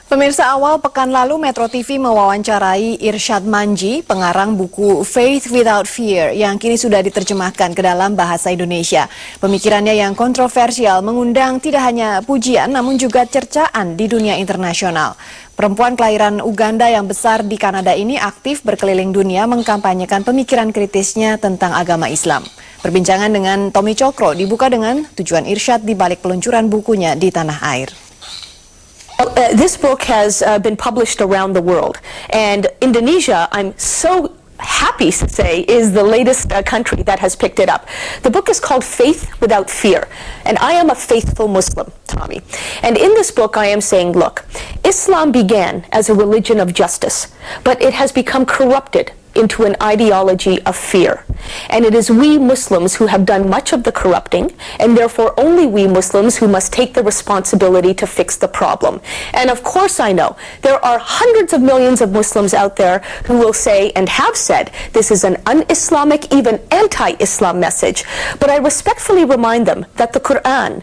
Pemirsa, awal pekan lalu MetroTV mewawancarai Irshad Manji, pengarang buku Faith Without Fear yang kini sudah diterjemahkan ke dalam bahasa Indonesia. Pemikirannya yang kontroversial mengundang tidak hanya pujian namun juga cercaan di dunia internasional. Perempuan kelahiran Uganda yang besar di Kanada ini aktif berkeliling dunia mengkampanyekan pemikiran kritisnya tentang agama Islam. Perbincangan dengan Tommy Cokro dibuka dengan tujuan Irshad di balik peluncuran bukunya di tanah air. This book has been published around the world, and Indonesia, I'm so happy to say, is the latest country that has picked it up. The book is called Faith Without Fear, and I am a faithful Muslim, Tommy. And in this book I am saying, look, Islam began as a religion of justice, but it has become corrupted into an ideology of fear. And it is we Muslims who have done much of the corrupting, and therefore only we Muslims who must take the responsibility to fix the problem. And of course I know there are hundreds of millions of Muslims out there who will say and have said this is an un-Islamic, even anti-Islam message. But I respectfully remind them that the Quran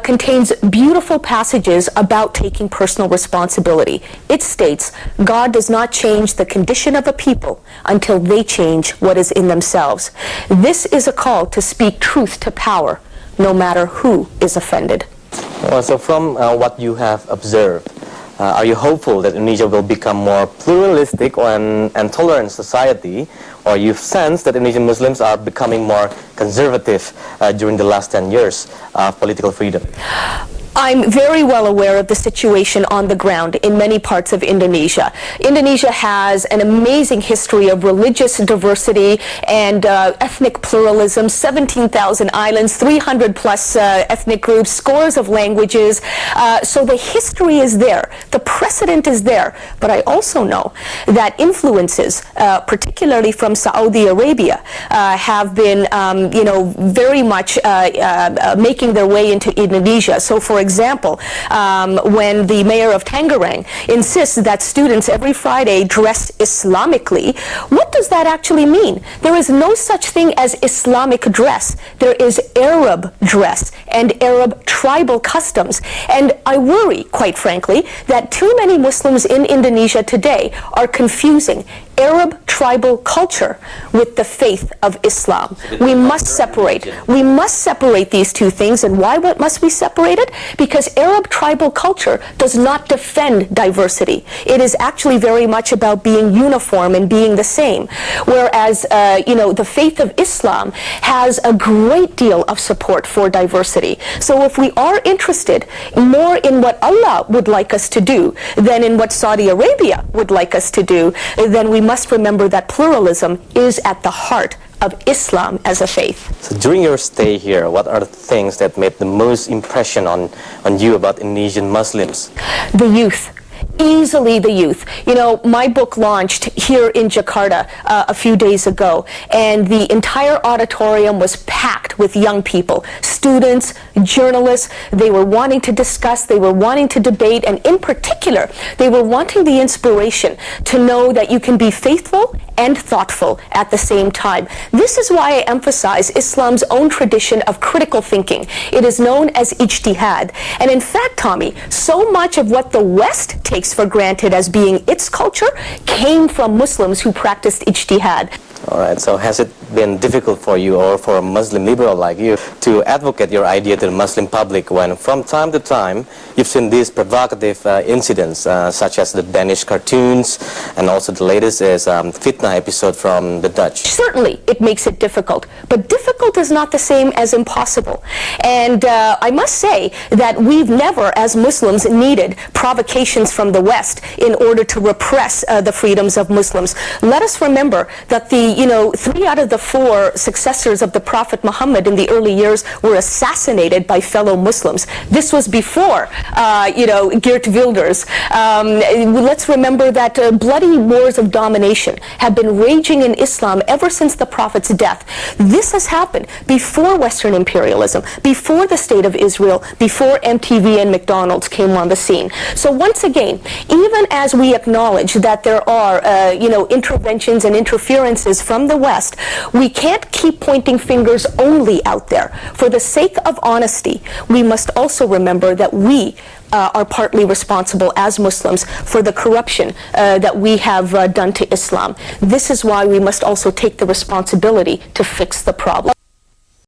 contains beautiful passages about taking personal responsibility. It states, God does not change the condition of a people until they change what is in themselves. This is a call to speak truth to power, no matter who is offended. Well, so from what you have observed, are you hopeful that Indonesia will become more pluralistic and tolerant society, or you've sensed that Indonesian Muslims are becoming more conservative during the last 10 years of political freedom? I'm very well aware of the situation on the ground in many parts of Indonesia. Indonesia has an amazing history of religious diversity and ethnic pluralism, 17,000 islands, 300 plus ethnic groups, scores of languages. So the history is there, the precedent is there. But I also know that influences, particularly from Saudi Arabia, have been, very much making their way into Indonesia. So for example, when the mayor of Tangerang insists that students every Friday dress Islamically, what does that actually mean? There is no such thing as Islamic dress. There is Arab dress and Arab tribal customs. And I worry, quite frankly, that too many Muslims in Indonesia today are confusing Arab tribal culture with the faith of Islam. We must separate. We must separate these two things. And why must we separate it? Because Arab tribal culture does not defend diversity. It is actually very much about being uniform and being the same. Whereas, the faith of Islam has a great deal of support for diversity. So if we are interested more in what Allah would like us to do than in what Saudi Arabia would like us to do, then we must remember that pluralism is at the heart of Islam as a faith. So during your stay here, what are the things that made the most impression on you about Indonesian Muslims? The youth. Easily the youth. You know, my book launched here in Jakarta a few days ago, and the entire auditorium was packed with young people, students, journalists. They were wanting to discuss, they were wanting to debate, and in particular, they were wanting the inspiration to know that you can be faithful and thoughtful at the same time. This is why I emphasize Islam's own tradition of critical thinking. It is known as ijtihad. And in fact, Tommy, so much of what the West takes for granted as being its culture came from Muslims who practiced ijtihad. All right, so has it been difficult for you or for a Muslim liberal like you to advocate your idea to the Muslim public when from time to time you've seen these provocative incidents such as the Danish cartoons and also the latest is fitna episode from the Dutch? Certainly, it makes it difficult, but difficult is not the same as impossible. And I must say that we've never, as Muslims, needed provocations from the West in order to repress the freedoms of Muslims. Let us remember that the 3 out of the 4 successors of the Prophet Muhammad in the early years were assassinated by fellow Muslims. This was before, Geert Wilders. Let's remember that bloody wars of domination have been raging in Islam ever since the Prophet's death. This has happened before Western imperialism, before the State of Israel, before MTV and McDonald's came on the scene. So once again, even as we acknowledge that there are, interventions and interferences from the West, We can't keep pointing fingers only out there. For the sake of honesty, we must also remember that we are partly responsible as Muslims for the corruption that we have done to Islam. This is why we must also take the responsibility to fix the problem.